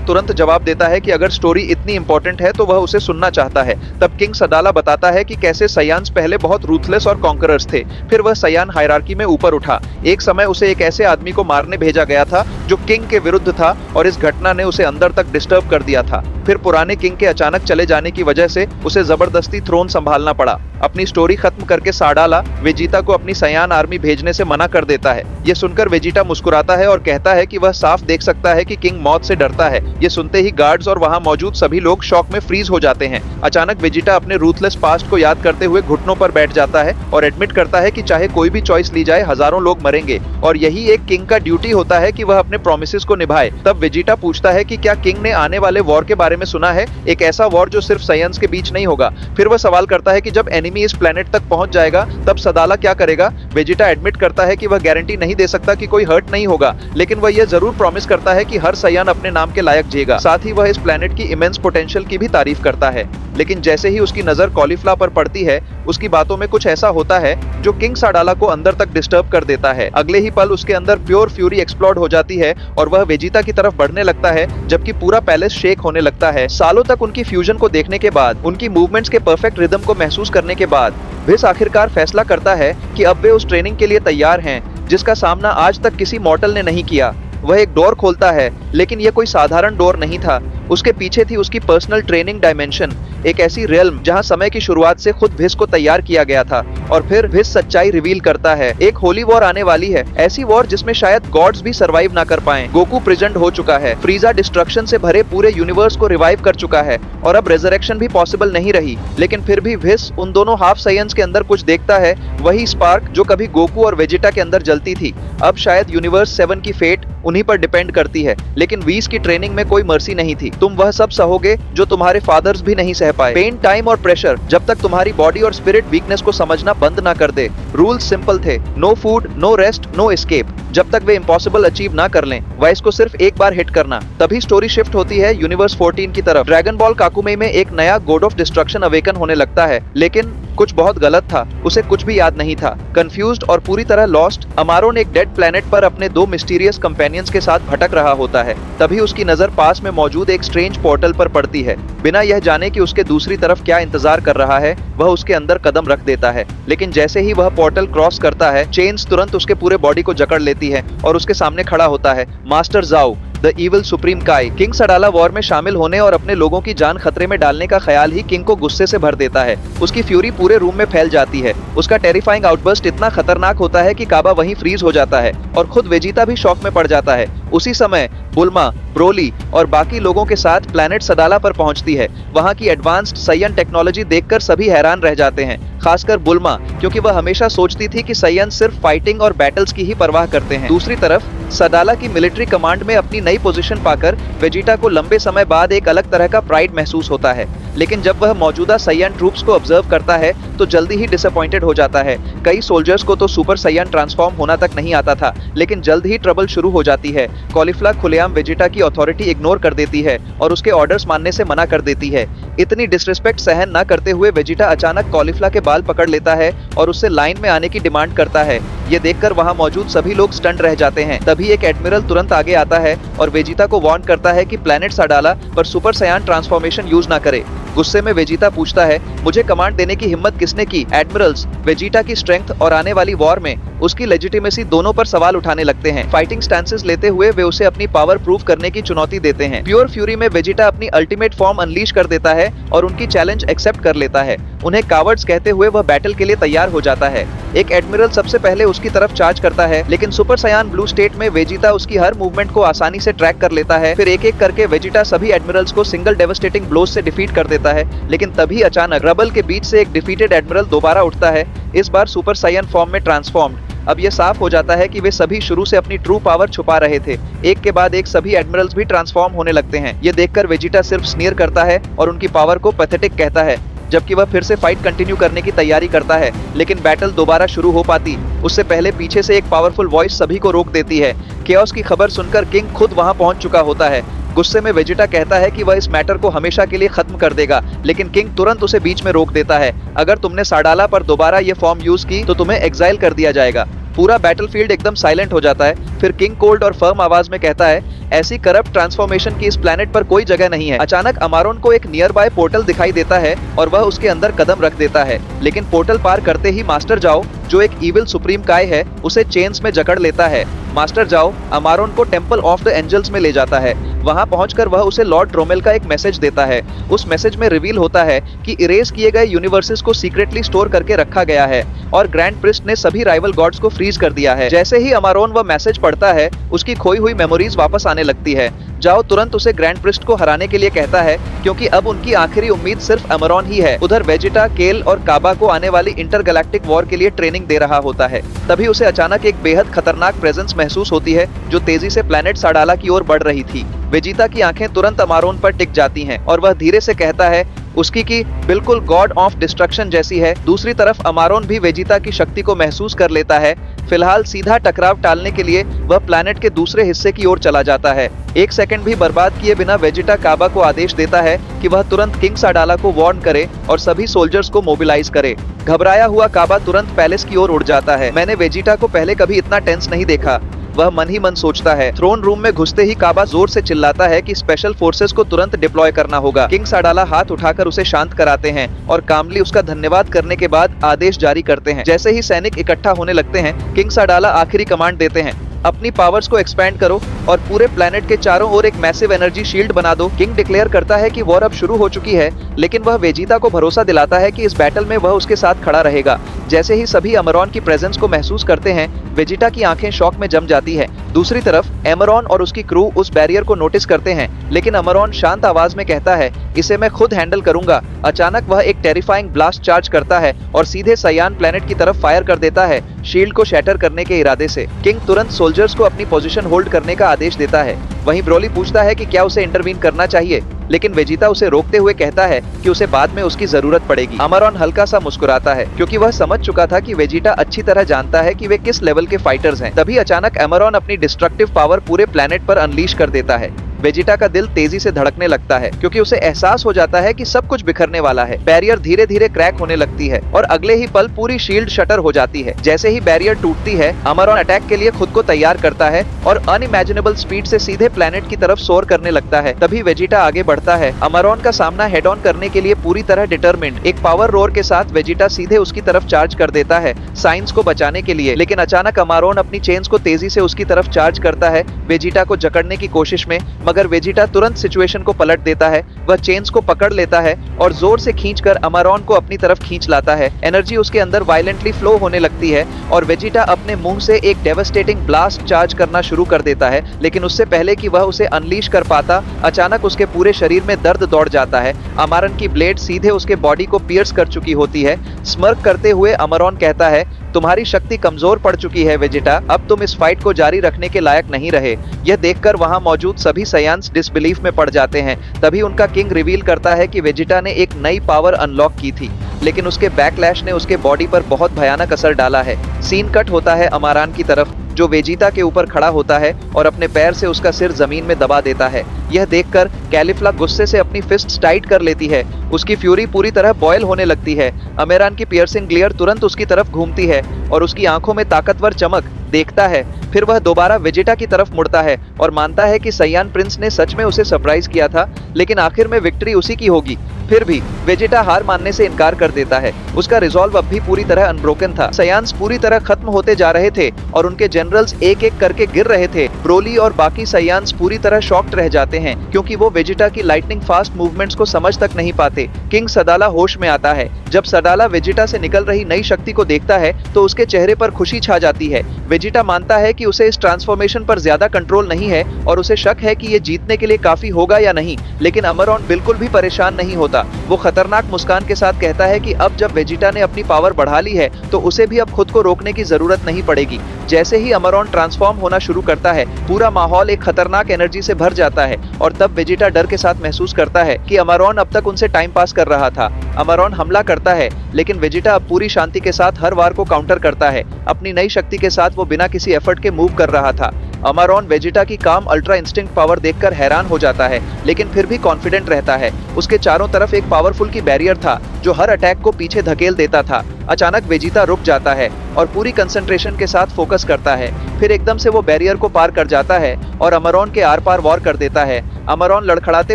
तुरंत जवाब देता है कि अगर स्टोरी इतनी इंपॉर्टेंट है तो वह उसे सुनना चाहता है। तब किंग सडाला बताता है कि कैसे सयान्स पहले बहुत रूथलेस और कॉन्करर्स थे, फिर वह सयान हायरार्की में ऊपर उठा। एक समय उसे एक ऐसे आदमी को मारने भेजा गया था जो किंग के विरुद्ध था और इस घटना ने उसे अंदर तक डिस्टर्ब कर दिया था। फिर पुराने किंग के अचानक चले जाने की वजह से उसे जबरदस्ती थ्रोन संभालना पड़ा। अपनी स्टोरी खत्म करके साडाला वेजिटा को अपनी सयान आर्मी भेजने से मना कर देता है। ये सुनकर वेजिटा मुस्कुराता है और कहता है कि वह साफ देख सकता है कि किंग मौत से डरता है। ये सुनते ही गार्ड्स और वहां मौजूद सभी लोग शॉक में फ्रीज हो जाते हैं। अचानक वेजिटा अपने रूथलेस पास्ट को याद करते हुए घुटनों पर बैठ जाता है और एडमिट करता है कि चाहे कोई भी चॉइस ली जाए हजारों लोग मरेंगे और यही एक किंग का ड्यूटी होता है कि वह अपने प्रोमिसेस को निभाए। तब वेजिटा पूछता है कि क्या किंग ने आने वाले वॉर के बारे में सुना है, एक ऐसा वॉर जो सिर्फ साइंस के बीच नहीं होगा। फिर वह सवाल करता है कि जब एनिमी इस प्लेनेट तक पहुंच जाएगा तब सदाला क्या करेगा। वेजिटा एडमिट करता है कि वह गारंटी नहीं दे सकता कि कोई हर्ट नहीं होगा, लेकिन वह यह जरूर प्रॉमिस करता है कि हर सयान अपने नाम के लायक जिएगा। साथ ही वह इस प्लेनेट की इमेंस पोटेंशियल की भी तारीफ करता है। लेकिन जैसे ही उसकी नजर कॉलीफ्ला पर पड़ती है, उसकी बातों में कुछ ऐसा होता है जो किंग साडाला को अंदर तक डिस्टर्ब कर देता है। अगले ही पल उसके अंदर प्योर फ्यूरी एक्सप्लोड हो जाती है और वह वेजिटा की तरफ बढ़ने लगता है, जबकि पूरा पैलेस शेक होने लगता है। सालों तक उनकी फ्यूजन को देखने के बाद, उनकी मूवमेंट्स के परफेक्ट रिदम को महसूस करने के बाद विस आखिरकार फैसला करता है कि अब वे उस ट्रेनिंग के लिए तैयार हैं जिसका सामना आज तक किसी मॉर्टल ने नहीं किया। वह एक डोर खोलता है, लेकिन यह कोई साधारण डोर नहीं था। उसके पीछे थी उसकी पर्सनल ट्रेनिंग डायमेंशन, एक ऐसी रियल्म जहां समय की शुरुआत से खुद भिस को तैयार किया गया था। और फिर भिस सच्चाई रिवील करता है, एक होली वॉर आने वाली है, ऐसी वॉर जिसमें शायद गॉड्स भी सरवाइव ना कर पाएं। गोकू प्रिजन्ड हो चुका है, फ्रीजा डिस्ट्रक्शन से भरे पूरे यूनिवर्स को रिवाइव कर चुका है और अब रेजरेक्शन भी पॉसिबल नहीं रही। लेकिन फिर भी भिस उन दोनों हाफ साइंस के अंदर कुछ देखता है, वही स्पार्क जो कभी गोकू और वेजिटा के अंदर जलती थी। अब शायद यूनिवर्स 7 की फेट उन्हीं पर डिपेंड करती है, लेकिन वीस की ट्रेनिंग में कोई मर्सी नहीं थी। तुम वह सब सहोगे जो तुम्हारे फादर्स भी नहीं सह पाए। पेन, टाइम और प्रेशर, जब तक तुम्हारी बॉडी और स्पिरिट वीकनेस को समझना बंद ना कर दे। रूल्स सिंपल थे, no food, no rest, no escape. जब तक वे इम्पॉसिबल अचीव ना कर लें, वाइस को सिर्फ एक बार हिट करना। तभी स्टोरी शिफ्ट होती है यूनिवर्स 14 की तरफ। ड्रैगन बॉल काकुमे में एक नया गॉड ऑफ डिस्ट्रक्शन अवेकन होने लगता है, लेकिन कुछ बहुत गलत था। उसे कुछ भी याद नहीं था। कंफ्यूज्ड और पूरी तरह लॉस्ट, अमारोन एक डेड प्लेनेट पर अपने 2 मिस्टीरियस कंपेनियंस के साथ भटक रहा होता है। तभी उसकी नजर पास में मौजूद एक स्ट्रेंज पोर्टल पर पड़ती है। बिना यह जाने कि उसके दूसरी तरफ क्या इंतजार कर रहा है, वह उसके अंदर कदम रख देता है। लेकिन जैसे ही वह पोर्टल क्रॉस करता है, चेन्स तुरंत उसके पूरे बॉडी को जकड़ लेती है और उसके सामने खड़ा होता है मास्टर जाओ, द इविल सुप्रीम काई। किंग साडाला वॉर में शामिल होने और अपने लोगों की जान खतरे में डालने का ख्याल ही किंग को गुस्से से भर देता है। उसकी फ्यूरी पूरे रूम में फैल जाती है। उसका टेरिफाइंग आउटबर्स्ट इतना खतरनाक होता है कि काबा वहीं फ्रीज हो जाता है और खुद वेजिटा भी शॉक में पड़ जाता है। उसी समय बुल्मा, ब्रोली और बाकी लोगों के साथ प्लैनेट सडाला पर पहुंचती है। वहां की एडवांस्ड साइयन टेक्नोलॉजी देखकर सभी हैरान रह जाते हैं, खासकर बुल्मा, क्योंकि वह हमेशा सोचती थी कि साइयन सिर्फ फाइटिंग और बैटल्स की ही परवाह करते हैं। दूसरी तरफ सडाला की मिलिट्री कमांड में अपनी नई पोजीशन पाकर वेजिटा को लंबे समय बाद एक अलग तरह का प्राइड महसूस होता है। लेकिन जब वह मौजूदा साइयन ट्रूप्स को ऑब्जर्व करता है तो जल्दी ही डिसअपॉइंटेड हो जाता है। कई सोल्जर्स को तो सुपर साइयन ट्रांसफॉर्म होना तक नहीं आता था, लेकिन जल्द ही ट्रबल शुरू हो जाती है। कॉलीफ्ला खुलेआम वेजिटा की अथॉरिटी इग्नोर कर देती है और उसके ऑर्डर्स मानने से मना कर देती है। इतनी डिसरिस्पेक्ट सहन न करते हुए वेजिटा अचानक कॉलीफ्ला के बाल पकड़ लेता है और उससे लाइन में आने की डिमांड करता है। ये देखकर वहां मौजूद सभी लोग स्टंट रह जाते हैं। तभी एक एडमिरल तुरंत आगे आता है और वेजिटा को वार्न करता है कि प्लैनेट साडाला पर सुपर साइयन ट्रांसफॉर्मेशन यूज ना करे। गुस्से में वेजिटा पूछता है, मुझे कमांड देने की हिम्मत किसने की? एडमिरल्स वेजिटा की स्ट्रेंथ और आने वाली वॉर में उसकी लेजिटिमेसी दोनों पर सवाल उठाने लगते हैं। फाइटिंग स्टैंसेस लेते हुए वे उसे अपनी पावर प्रूव करने की चुनौती देते हैं। प्योर फ्यूरी में वेजिटा अपनी अल्टीमेट फॉर्म अनलीश कर देता है और उनकी चैलेंज एक्सेप्ट कर लेता है। उन्हें कावर्ड्स कहते हुए वह बैटल के लिए तैयार हो जाता है। एक एडमिरल सबसे पहले उसकी तरफ चार्ज करता है, लेकिन सुपर साइयन ब्लू स्टेट में वेजिटा उसकी हर मूवमेंट को आसानी से ट्रैक कर लेता है। फिर एक एक करके वेजिटा सभी एडमिरल्स को सिंगल डेवास्टेटिंग ब्लोज से डिफीट कर देता है। लेकिन तभी अचानक रबल के बीच से एक डिफीटेड एडमिरल दोबारा उठता है, इस बार सुपर साइयन फॉर्म में ट्रांसफॉर्म्ड। अब यह साफ हो जाता है कि वे सभी शुरू से अपनी ट्रू पावर छुपा रहे थे। एक के बाद एक सभी एडमिरल्स भी ट्रांसफॉर्म होने लगते हैं। ये देखकर वेजिटा सिर्फ स्नीयर करता है और उनकी पावर को पैथेटिक कहता है, जबकि वह फिर से फाइट कंटिन्यू करने की तैयारी करता है। लेकिन बैटल दोबारा शुरू हो पाती उससे पहले पीछे से एक पावरफुल वॉइस सभी को रोक देती है। केओस की खबर सुनकर किंग खुद वहां पहुंच चुका होता है। गुस्से में वेजिटा कहता है कि वह इस मैटर को हमेशा के लिए खत्म कर देगा, लेकिन किंग तुरंत उसे बीच में रोक देता है। अगर तुमने साडाला पर दोबारा ये फॉर्म यूज की तो तुम्हें एग्जाइल कर दिया जाएगा। पूरा बैटलफील्ड एकदम साइलेंट हो जाता है। फिर किंग कोल्ड और फर्म आवाज में कहता है, ऐसी करप्ट ट्रांसफॉर्मेशन की इस प्लेनेट पर कोई जगह नहीं है। अचानक अमारोन को एक नियर बाय पोर्टल दिखाई देता है और वह उसके अंदर कदम रख देता है, लेकिन पोर्टल पार करते ही मास्टर जाओ, जो एक इविल सुप्रीम काय है, उसे चेन्स में जकड़ लेता है। मास्टर जाओ अमारोन को टेंपल ऑफ द एंजल्स में ले जाता है। वहां पहुंचकर वह उसे लॉर्ड ड्रोमेल का एक मैसेज देता है। उस मैसेज में रिवील होता है कि इरेज किए गए यूनिवर्सेस को सीक्रेटली स्टोर करके रखा गया है और ग्रैंड प्रिस्ट ने सभी राइवल गॉड्स को फ्रीज कर दिया है। जैसे ही अमारोन वह मैसेज पढ़ता है, उसकी खोई हुई मेमोरीज वापस आने लगती है। जाओ तुरंत उसे ग्रैंड प्रिस्ट को हराने के लिए कहता है, क्योंकि अब उनकी आखिरी उम्मीद सिर्फ अमरॉन ही है। उधर वेजिटा, केल और काबा को आने वाली इंटरगैलेक्टिक वॉर के लिए ट्रेनिंग दे रहा होता है। तभी उसे अचानक एक बेहद खतरनाक प्रेजेंस महसूस होती है, जो तेजी से प्लेनेट साडाला की ओर बढ़ रही थी। वेजिटा की आंखें तुरंत अमारोन पर टिक जाती हैं और वह धीरे से कहता है उसकी की बिल्कुल गॉड ऑफ डिस्ट्रक्शन जैसी है। दूसरी तरफ अमारोन भी वेजिटा की शक्ति को महसूस कर लेता है। फिलहाल सीधा टकराव टालने के लिए वह प्लैनेट के दूसरे हिस्से की ओर चला जाता है। एक सेकंड भी बर्बाद किए बिना वेजिटा काबा को आदेश देता है कि वह तुरंत किंग साडाला को वार्न करे और सभी सोल्जर्स को मोबिलाइज करे। घबराया हुआ काबा तुरंत पैलेस की ओर उड़ जाता है। मैंने वेजिटा को पहले कभी इतना टेंस नहीं देखा, वह मन ही मन सोचता है। थ्रोन रूम में घुसते ही काबा जोर से चिल्लाता है कि स्पेशल फोर्सेस को तुरंत डिप्लॉय करना होगा। किंग साडाला हाथ उठाकर उसे शांत कराते हैं और कामली उसका धन्यवाद करने के बाद आदेश जारी करते हैं। जैसे ही सैनिक इकट्ठा होने लगते हैं, किंग साडाला आखिरी कमांड देते हैं, अपनी पावर्स को एक्सपैंड करो और पूरे प्लेनेट के चारों ओर एक मैसिव एनर्जी शील्ड बना दो। किंग डिक्लेयर करता है कि वॉर अब शुरू हो चुकी है, लेकिन वह वेजिटा को भरोसा दिलाता है कि इस बैटल में वह उसके साथ खड़ा रहेगा। जैसे ही सभी अमरॉन की प्रेजेंस को महसूस करते हैं, वेजिटा की आंखें शॉक में जम जाती है। दूसरी तरफ एमरॉन और उसकी क्रू उस बैरियर को नोटिस करते हैं, लेकिन अमरॉन शांत आवाज में कहता है, इसे मैं खुद हैंडल करूंगा। अचानक वह एक टेरिफाइंग ब्लास्ट चार्ज करता है और सीधे सयान प्लेनेट की तरफ फायर कर देता है, शील्ड को शैटर करने के इरादे से। किंग तुरंत सोल्जर्स को अपनी पोजीशन होल्ड करने का आदेश देता है। वहीं ब्रोली पूछता है कि क्या उसे इंटरवीन करना चाहिए, लेकिन वेजिटा उसे रोकते हुए कहता है कि उसे बाद में उसकी जरूरत पड़ेगी। अमरॉन हल्का सा मुस्कुराता है, क्योंकि वह समझ चुका था कि वेजिटा अच्छी तरह जानता है कि वे किस लेवल के फाइटर्स हैं। तभी अचानक अमरॉन अपनी डिस्ट्रक्टिव पावर पूरे प्लेनेट पर अनलीश कर देता है। वेजिटा का दिल तेजी से धड़कने लगता है, क्योंकि उसे एहसास हो जाता है कि सब कुछ बिखरने वाला है। बैरियर धीरे धीरे क्रैक होने लगती है और अगले ही पल पूरी शील्ड शटर हो जाती है। जैसे ही बैरियर टूटती है, अमरॉन अटैक के लिए खुद को तैयार करता है और अनइमेजिनेबल स्पीड से सीधे प्लेनेट की तरफ सोर करने लगता है। तभी वेजिटा आगे बढ़ता है, अमरॉन का सामना हेड ऑन करने के लिए पूरी तरह डिटरमिन्ड। एक पावर रोर के साथ वेजिटा सीधे उसकी तरफ चार्ज कर देता है, साइंस को बचाने के लिए। लेकिन अचानक अमरॉन अपनी चेन्स को तेजी से उसकी तरफ चार्ज करता है, वेजिटा को जकड़ने की कोशिश में, मगर वेजिटा तुरंत सिचुएशन को पलट देता है। वह चेन्स को पकड़ लेता है और जोर से खींचकर अमरॉन को अपनी तरफ खींच लाता है। एनर्जी उसके अंदर वायलेंटली फ्लो होने लगती है और वेजिटा अपने मुंह से एक डेवास्टेटिंग ब्लास्ट चार्ज करना शुरू कर देता है। लेकिन उससे पहले कि वह उसे अनलीश कर पाता, अचानक उसके पूरे शरीर में दर्द दौड़ जाता है। अमरॉन की ब्लेड सीधे उसके बॉडी को पियर्स कर चुकी होती है। स्मर्क करते हुए अमरॉन कहता है, तुम्हारी शक्ति कमजोर पड़ चुकी है वेजिटा, अब तुम इस फाइट को जारी रखने के लायक नहीं रहे। यह देखकर वहां मौजूद सभी सयान्स डिसबिलीफ में पड़ जाते हैं। तभी उनका किंग रिवील करता है कि वेजिटा ने एक नई पावर अनलॉक की थी, लेकिन उसके बैकलैश ने उसके बॉडी पर बहुत भयानक असर डाला है। सीन कट होता है अमरान की तरफ, जो वेजिटा के ऊपर खड़ा होता है और अपने पैर से उसका सिर जमीन में दबा देता है। यह देखकर कैलिफ्ला गुस्से से अपनी फिस्ट टाइट कर लेती है। उसकी फ्यूरी पूरी तरह बॉयल होने लगती है। अमेरान की पियर्सिंग ग्लेयर तुरंत उसकी तरफ घूमती है और उसकी आंखों में ताकतवर चमक देखता है। फिर वह दोबारा वेजिटा की तरफ मुड़ता है और मानता है कि सयान प्रिंस ने सच में उसे सरप्राइज किया था, लेकिन आखिर में विक्ट्री उसी की होगी। फिर भी वेजिटा हार मानने से इनकार कर देता है। उसका रिजॉल्व अब भी पूरी तरह अनब्रोकन था। सयान्स पूरी तरह खत्म होते जा रहे थे और उनके जनरल्स एक एक करके गिर रहे थे। ब्रोली और बाकी सयान्स पूरी तरह शॉक्ड रह जाते हैं, क्योंकि वो वेजिटा की लाइटनिंग फास्ट मूवमेंट्स को समझ तक नहीं पाते। किंग सडाला होश में आता है। जब सडाला वेजिटा से निकल रही नई शक्ति को देखता है तो उसके चेहरे पर खुशी छा जाती है। वेजिटा मानता है कि उसे इस ट्रांसफॉर्मेशन पर ज्यादा कंट्रोल नहीं है और उसे शक है कि ये जीतने के लिए काफी होगा या नहीं। लेकिन अमरॉन बिल्कुल भी परेशान नहीं होता। वो खतरनाक मुस्कान के साथ कहता है कि अब जब वेजिटा ने अपनी पावर बढ़ा ली है तो उसे भी अब खुद को रोकने की जरूरत नहीं पड़ेगी। जैसे ही अमरॉन ट्रांसफॉर्म होना शुरू करता है, पूरा माहौल एक खतरनाक एनर्जी से भर जाता है और तब वेजिटा डर के साथ महसूस करता है कि अमरॉन अब तक उनसे टाइम पास कर रहा था। अमरॉन हमला करता है, लेकिन वेजिटा अब पूरी शांति के साथ हर वार को काउंटर करता है। अपनी नई शक्ति के साथ वो बिना किसी एफर्ट के मूव कर रहा था। अमारॉन वेजिटा की काम अल्ट्रा इंस्टिंक्ट पावर देखकर हैरान हो जाता है, लेकिन फिर भी कॉन्फिडेंट रहता है। उसके चारों तरफ एक पावरफुल की बैरियर था जो हर अटैक को पीछे धकेल देता था। अचानक वेजिटा रुक जाता है और पूरी कंसंट्रेशन के साथ फोकस करता है। फिर एकदम से वो बैरियर को पार कर जाता है और अमारॉन के आर पार वॉर कर देता है। अमारॉन लड़खड़ाते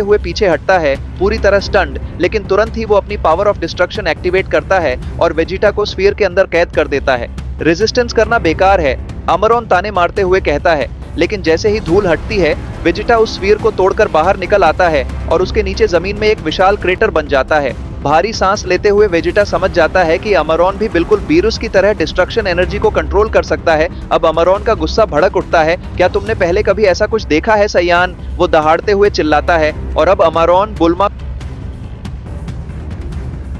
हुए पीछे हटता है, पूरी तरह स्टन्ड, लेकिन तुरंत ही वो अपनी पावर ऑफ डिस्ट्रक्शन एक्टिवेट करता है और वेजिटा को स्फीयर के अंदर कैद कर देता है। रेजिस्टेंस करना बेकार है, अमारॉन ताने मारते हुए कहता है, लेकिन जैसे ही धूल हटती है वेजिटा उस स्फीयर को तोड़कर बाहर निकल आता है और उसके नीचे जमीन में एक विशाल क्रेटर बन जाता है। भारी सांस लेते हुए वेजिटा समझ जाता है कि अमारॉन भी बिल्कुल बीरुस की तरह डिस्ट्रक्शन एनर्जी को कंट्रोल कर सकता है। अब अमारॉन का गुस्सा भड़क उठता है। क्या तुमने पहले कभी ऐसा कुछ देखा है सयान? वो दहाड़ते हुए चिल्लाता है और अब अमारॉन बुल्मा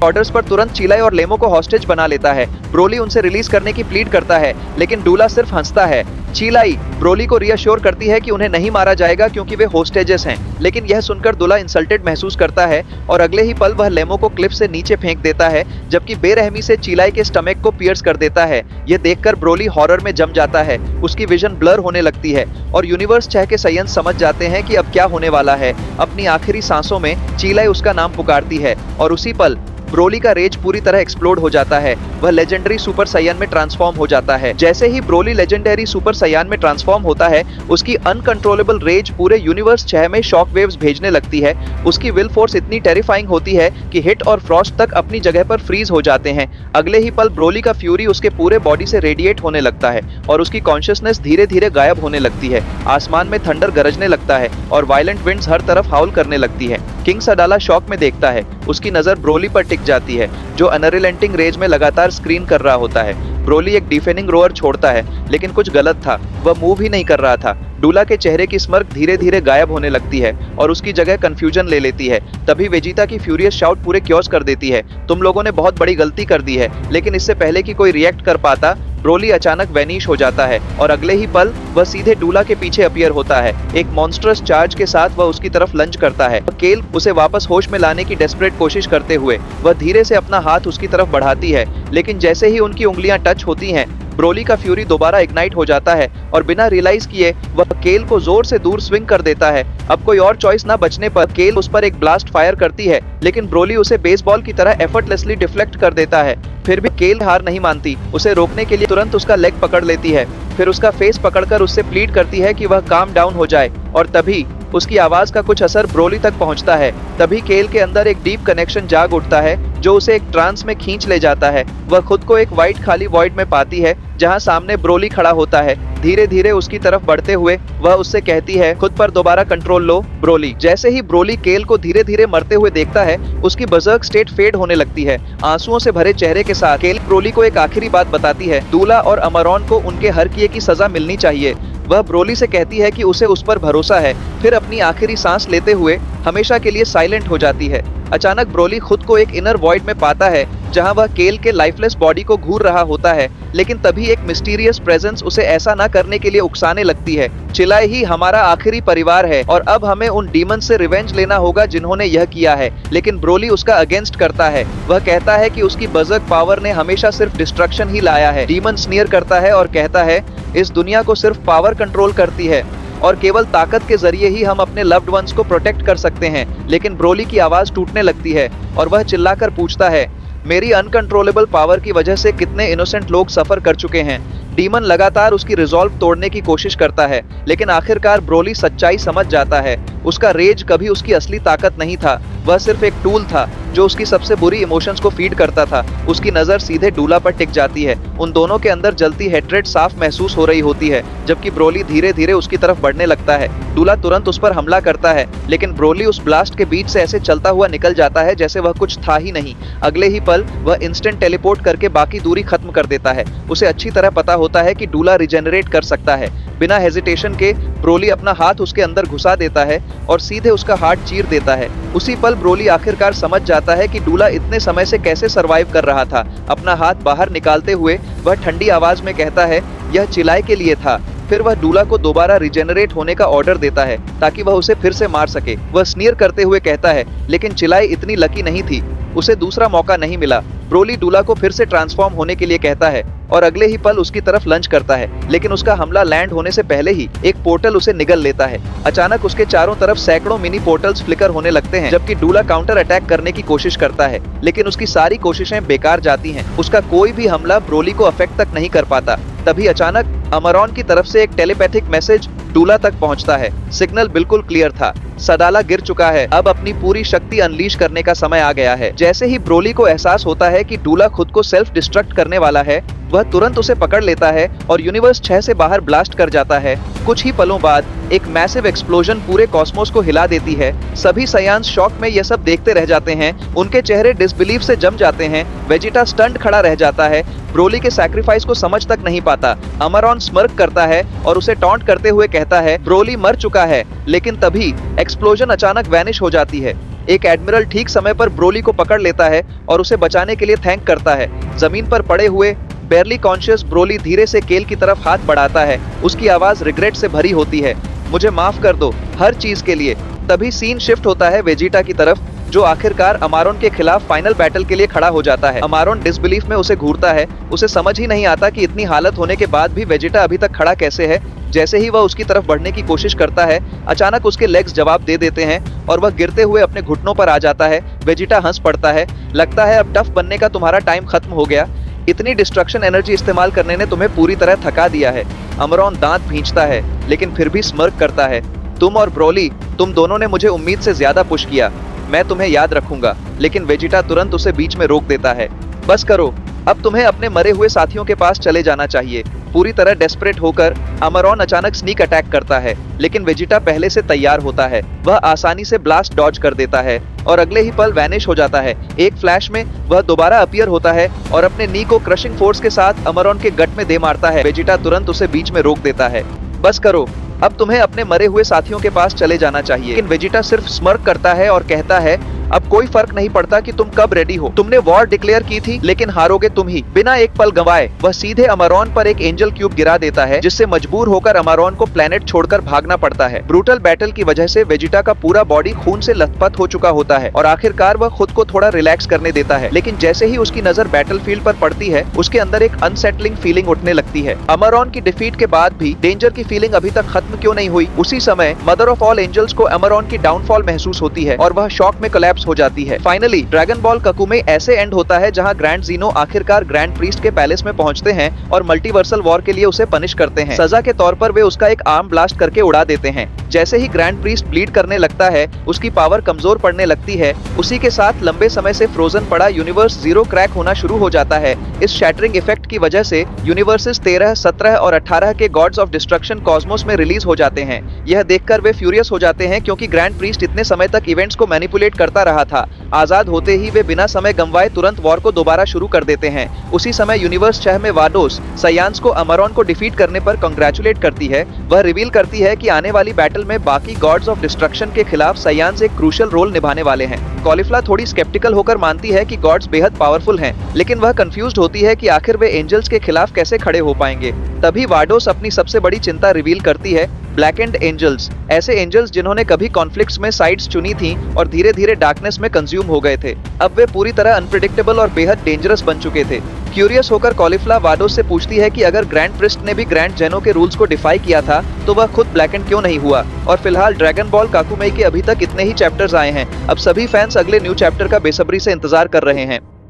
ऑर्डर्स पर तुरंत चिलाई और लेमो को हॉस्टेज बना लेता है। ब्रोली उनसे रिलीज करने की प्लीड करता है, लेकिन डूला सिर्फ हंसता है। चिलाई ब्रोली को रियश्योर करती है कि उन्हें नहीं मारा जाएगा क्योंकि वे होस्टेजेस हैं, लेकिन यह सुनकर दूल्हा इंसल्टेड महसूस करता है और अगले ही पल वह लेमो को क्लिफ से नीचे फेंक देता है, जबकि बेरहमी से चिलाई के स्टमक को पियर्स कर देता है। यह देखकर ब्रोली हॉरर में जम जाता है, उसकी विजन ब्लर होने लगती है और यूनिवर्स 6 के सयंत्र समझ जाते हैं कि अब क्या होने वाला है। अपनी आखिरी सांसों में चिलाई उसका नाम पुकारती है और उसी पल ब्रोली का रेज पूरी तरह एक्सप्लोड हो जाता है। वह लेजेंडरी सुपर साइयन में ट्रांसफॉर्म हो जाता है। जैसे ही ब्रोली लेजेंडरी सुपर साइयन में ट्रांसफॉर्म होता है, उसकी अनकंट्रोलेबल रेज पूरे यूनिवर्स 6 में शॉक वेव्स भेजने लगती है। उसकी विल फोर्स इतनी टेरिफाइंग होती है कि हिट और फ्रॉस्ट तक अपनी जगह पर फ्रीज हो जाते हैं। अगले ही पल ब्रोली का फ्यूरी उसके पूरे बॉडी से रेडिएट होने लगता है और उसकी कॉन्शियसनेस धीरे धीरे गायब होने लगती है। आसमान में थंडर गरजने लगता है और वायलेंट विंड्स हर तरफ हाउल करने लगती है। किंग सडाला शॉक में देखता है। उसकी नजर ब्रोली पर टिक जाती है, जो अनरिलेंटिंग रेज में लगातार स्क्रीन कर रहा होता है। ब्रोली एक डिफेनिंग रोअर छोड़ता है, लेकिन कुछ गलत था। वह मूव ही नहीं कर रहा था। डूला के चेहरे की स्मर्क धीरे धीरे गायब होने लगती है और उसकी जगह कंफ्यूजन ले लेती है। तभी वेजिटा की फ्यूरियस शाउट पूरे क्योस कर देती है, तुम लोगों ने बहुत बड़ी गलती कर दी है। लेकिन इससे पहले कि कोई रिएक्ट कर पाता, ब्रोली अचानक वैनिश हो जाता है और अगले ही पल वह सीधे डूला के पीछे अपीयर होता है। एक मॉन्स्टरस चार्ज के साथ वह उसकी तरफ लंच करता है। केल उसे वापस होश में लाने की डेस्परेट कोशिश करते हुए वह धीरे से अपना हाथ उसकी तरफ बढ़ाती है, लेकिन जैसे ही उनकी उंगलियां टच होती हैं, ब्रोली का फ्यूरी दोबारा इग्नाइट हो जाता है और बिना रियलाइज किए वह केल को जोर से दूर स्विंग कर देता है। अब कोई और चॉइस ना बचने पर केल उस पर एक ब्लास्ट फायर करती है, लेकिन ब्रोली उसे बेसबॉल की तरह एफर्टलेसली डिफ्लेक्ट कर देता है। फिर भी केल हार नहीं मानती। उसे रोकने के लिए तुरंत उसका लेग पकड़ लेती है, फिर उसका फेस पकड़कर उससे प्लीड करती है कि वह काम डाउन हो जाए और तभी उसकी आवाज का कुछ असर ब्रोली तक पहुंचता है। तभी केल के अंदर एक डीप कनेक्शन जाग उठता है जो उसे एक ट्रांस में खींच ले जाता है। वह खुद को एक वाइट खाली वॉइड में पाती है जहां सामने ब्रोली खड़ा होता है। धीरे धीरे उसकी तरफ बढ़ते हुए वह उससे कहती है, खुद पर दोबारा कंट्रोल लो ब्रोली। जैसे ही ब्रोली केल को धीरे धीरे मरते हुए देखता है, उसकी बजर्क स्टेट फेड होने लगती है। आंसुओं से भरे चेहरे के साथ केल ब्रोली को एक आखिरी बात बताती है, दूल्हा और अमारॉन को उनके हर किए की सजा मिलनी चाहिए। वह ब्रोली से कहती है कि उसे उस पर भरोसा है, फिर अपनी आखिरी सांस लेते हुए हमेशा के लिए साइलेंट हो जाती है। अचानक ब्रोली खुद को एक इनर वॉइड में पाता है जहां वह केल के लाइफलेस बॉडी को घूर रहा होता है, लेकिन तभी एक मिस्टीरियस प्रेजेंस उसे ऐसा ना करने के लिए उकसाने लगती है। चिलाई ही हमारा आखिरी परिवार है और अब हमें उन डीमन से रिवेंज लेना होगा जिन्होंने यह किया है। लेकिन ब्रोली उसका अगेंस्ट करता है। वह कहता है कि उसकी बजर्क पावर ने हमेशा सिर्फ डिस्ट्रक्शन ही लाया है। डीमन स्नीयर करता है और कहता है, इस दुनिया को सिर्फ पावर कंट्रोल करती है और केवल ताकत के जरिए ही हम अपने लव्ड वंस को प्रोटेक्ट कर सकते हैं। लेकिन ब्रोली की आवाज टूटने लगती है और वह चिल्लाकर पूछता है, मेरी अनकंट्रोलेबल पावर की वजह से कितने इनोसेंट लोग सफर कर चुके हैं। डीमन लगातार उसकी रिजॉल्व तोड़ने की कोशिश करता है, लेकिन आखिरकार ब्रोली सच्चाई समझ जाता है। उसका रेज कभी उसकी असली ताकत नहीं था, वह सिर्फ एक टूल था जो उसकी सबसे बुरी इमोशंस को फीड करता था। उसकी नजर सीधे डूला पर टिक जाती है। उन दोनों के अंदर जलती हेट्रेड साफ महसूस हो रही होती है, जबकि ब्रोली धीरे धीरे उसकी तरफ बढ़ने लगता है। डूला तुरंत उस पर हमला करता है, लेकिन ब्रोली उस ब्लास्ट के बीच से ऐसे चलता हुआ निकल जाता है जैसे वह कुछ था ही नहीं। अगले ही पल वह इंस्टेंट टेलीपोर्ट करके बाकी दूरी खत्म कर देता है। उसे अच्छी तरह पता होता है कि डूला रिजेनरेट कर सकता है। बिना हेजिटेशन के ब्रोली अपना हाथ उसके अंदर घुसा देता है और सीधे उसका हार्ट चीर देता है। उसी पल ब्रोली आखिरकार समझ जाता है कि डूला इतने समय से कैसे सरवाइव कर रहा था। अपना हाथ बाहर निकालते हुए वह ठंडी आवाज में कहता है, यह चिलाई के लिए था। फिर वह डूला को दोबारा रिजेनरेट होने का ऑर्डर देता है ताकि वह उसे फिर से मार सके। वह स्नीयर करते हुए कहता है, लेकिन चिलाई इतनी लकी नहीं थी, उसे दूसरा मौका नहीं मिला। ब्रोली डूला को फिर से ट्रांसफॉर्म होने के लिए कहता है और अगले ही पल उसकी तरफ लंच करता है, लेकिन उसका हमला लैंड होने से पहले ही एक पोर्टल उसे निगल लेता है। अचानक उसके चारों तरफ सैकड़ों मिनी पोर्टल्स फ्लिकर होने लगते हैं, जबकि डूला काउंटर अटैक करने की कोशिश करता है, लेकिन उसकी सारी कोशिशें बेकार जाती हैं। उसका कोई भी हमला ब्रोली को अफेक्ट तक नहीं कर पाता। तभी अचानक अमरॉन की तरफ से एक टेलीपैथिक मैसेज डूला तक पहुंचता है। सिग्नल बिल्कुल क्लियर था, सडाला गिर चुका है, अब अपनी पूरी शक्ति अनलीश करने का समय आ गया है। जैसे ही ब्रोली को एहसास होता है कि डूला खुद को सेल्फ डिस्ट्रक्ट करने वाला है, वह तुरंत उसे पकड़ लेता है और यूनिवर्स 6 से बाहर ब्लास्ट कर जाता है। कुछ ही पलों बाद एक मैसिव एक्सप्लोजन पूरे कॉस्मोस को हिला देती है। सभी सायांस शॉक में यह सब देखते रह जाते हैं, उनके चेहरे डिसबिलीफ से जम जाते हैं। वेजिटा स्टंट खड़ा रह जाता है, ब्रोली के सैक्रिफाइस को समझ तक नहीं पाता। अमरॉन स्मर्क करता है और उसे टॉन्ट करते हुए कहता है ब्रोली मर चुका है, लेकिन तभी एक्सप्लोजन अचानक वैनिश हो जाती है। एक एडमिरल ठीक समय पर ब्रोली को पकड़ लेता है और उसे बचाने के लिए थैंक करता है। जमीन पर पड़े हुए बेयरली कॉन्शियस ब्रोली धीरे से केल की तरफ हाथ बढ़ाता है। उसकी आवाज रिग्रेट से भरी होती है, मुझे माफ कर दो हर चीज के लिए। तभी सीन शिफ्ट होता है वेजिटा की तरफ, जो आखिरकार अमारोन के खिलाफ फाइनल बैटल के लिए खड़ा हो जाता है। अमारोन डिसबिलीफ में उसे घूरता है, उसे समझ ही नहीं आता कि इतनी हालत होने के बाद भी वेजिटा अभी तक खड़ा कैसे है। जैसे ही वह उसकी तरफ बढ़ने की कोशिश करता है, अचानक उसके लेग्स जवाब दे देते हैं और वह गिरते हुए अपने घुटनों पर आ जाता है। वेजिटा हंस पड़ता है, लगता है अब टफ बनने का तुम्हारा टाइम खत्म हो गया, इतनी डिस्ट्रक्शन एनर्जी इस्तेमाल करने ने तुम्हें पूरी तरह थका दिया है। अमरॉन दांत भींचता है, लेकिन फिर भी स्मर्क करता है, तुम और ब्रोली, तुम दोनों ने मुझे उम्मीद से ज्यादा पुश किया, मैं तुम्हें याद रखूंगा। लेकिन वेजिटा तुरंत उसे बीच में रोक देता है, बस करो, अब तुम्हें अपने मरे हुए साथियों के पास चले जाना चाहिए। पूरी तरह डेस्परेट होकर अमरॉन अचानक स्नीक अटैक करता है, लेकिन वेजिटा पहले से तैयार होता है। वह आसानी से ब्लास्ट डॉज कर देता है और अगले ही पल वैनिश हो जाता है। एक फ्लैश में वह दोबारा अपीयर होता है और अपने नी को क्रशिंग फोर्स के साथ अमरॉन के गट में दे मारता है। वेजिटा तुरंत उसे बीच में रोक देता है, बस करो, अब तुम्हें अपने मरे हुए साथियों के पास चले जाना चाहिए। लेकिन वेजिटा सिर्फ स्मर्क करता है और कहता है, अब कोई फर्क नहीं पड़ता कि तुम कब रेडी हो, तुमने वॉर डिक्लेयर की थी, लेकिन हारोगे तुम ही। बिना एक पल गंवाए वह सीधे अमरॉन पर एक एंजल क्यूब गिरा देता है, जिससे मजबूर होकर अमरॉन को प्लेनेट छोड़कर भागना पड़ता है। ब्रूटल बैटल की वजह से वेजिटा का पूरा बॉडी खून से लथपथ हो चुका होता है और आखिरकार वह खुद को थोड़ा रिलैक्स करने देता है। लेकिन जैसे ही उसकी नजर बैटलफील्ड पर पड़ती है, उसके अंदर एक अनसेटलिंग फीलिंग उठने लगती है। अमरॉन की डिफीट के बाद भी डेंजर की फीलिंग अभी तक खत्म क्यों नहीं हुई? उसी समय मदर ऑफ ऑल एंजल्स को अमरॉन की डाउनफॉल महसूस होती है और वह शॉक में कोलैप्स हो जाती है। फाइनली ड्रैगन बॉल ककुमे ऐसे एंड होता है जहां ग्रैंड जीनो आखिरकार ग्रैंड प्रीस्ट के पैलेस में पहुंचते हैं और मल्टीवर्सल वॉर के लिए उसे पनिश करते हैं। सजा के तौर पर वे उसका एक आर्म ब्लास्ट करके उड़ा देते हैं। जैसे ही ग्रैंड प्रीस्ट ब्लीड करने लगता है, उसकी पावर कमजोर पड़ने लगती है। उसी के साथ लंबे समय से फ्रोजन पड़ा यूनिवर्स जीरो क्रैक होना शुरू हो जाता है। इस शैटरिंग इफेक्ट की वजह से यूनिवर्सेस 13, 17 और 18 के गॉड्स ऑफ डिस्ट्रक्शन कॉस्मोस में रिलीज हो जाते हैं। यह देखकर वे फ्यूरियस हो जाते हैं, क्योंकि ग्रैंड प्रीस्ट इतने समय तक इवेंट्स को मैनिपुलेट करता रहा था। आजाद होते ही वे बिना समय गंवाए तुरंत वॉर को दोबारा शुरू कर देते हैं। उसी समय यूनिवर्स 6 में वाडोस सायांस को अमरॉन को डिफीट करने पर कांग्रेचुलेट करती है। वह रिवील करती है कि आने वाली बैटल में बाकी गॉड्स ऑफ डिस्ट्रक्शन के खिलाफ सायांस एक क्रूशियल रोल निभाने वाले हैं। कॉलीफ्ला थोड़ी स्केप्टिकल होकर मानती है कि गॉड्स बेहद पावरफुल हैं, लेकिन वह कंफ्यूज्ड होती है कि आखिर वे एंजल्स के खिलाफ कैसे खड़े हो पाएंगे। तभी वाडोस अपनी सबसे बड़ी चिंता रिवील करती है, ब्लैकेंड एंजल्स, ऐसे एंजल्स जिन्होंने कभी कॉन्फ्लिक्ट्स में साइड्स चुनी थी और धीरे धीरे डार्कनेस में कंज्यूम हो गए थे। अब वे पूरी तरह अनप्रेडिक्टेबल और बेहद डेंजरस बन चुके थे। क्यूरियस होकर कॉलीफ्ला वाडोस से पूछती है कि अगर ग्रैंड प्रिस्ट ने भी ग्रैंड जेनो के रूल्स को डिफाई किया था, तो वह खुद ब्लैकेंड क्यों नहीं हुआ। और फिलहाल ड्रैगन बॉल काकुमेई के अभी तक इतने ही चैप्टर्स आए हैं। अब सभी फैंस अगले न्यू चैप्टर का बेसब्री से इंतजार कर रहे हैं।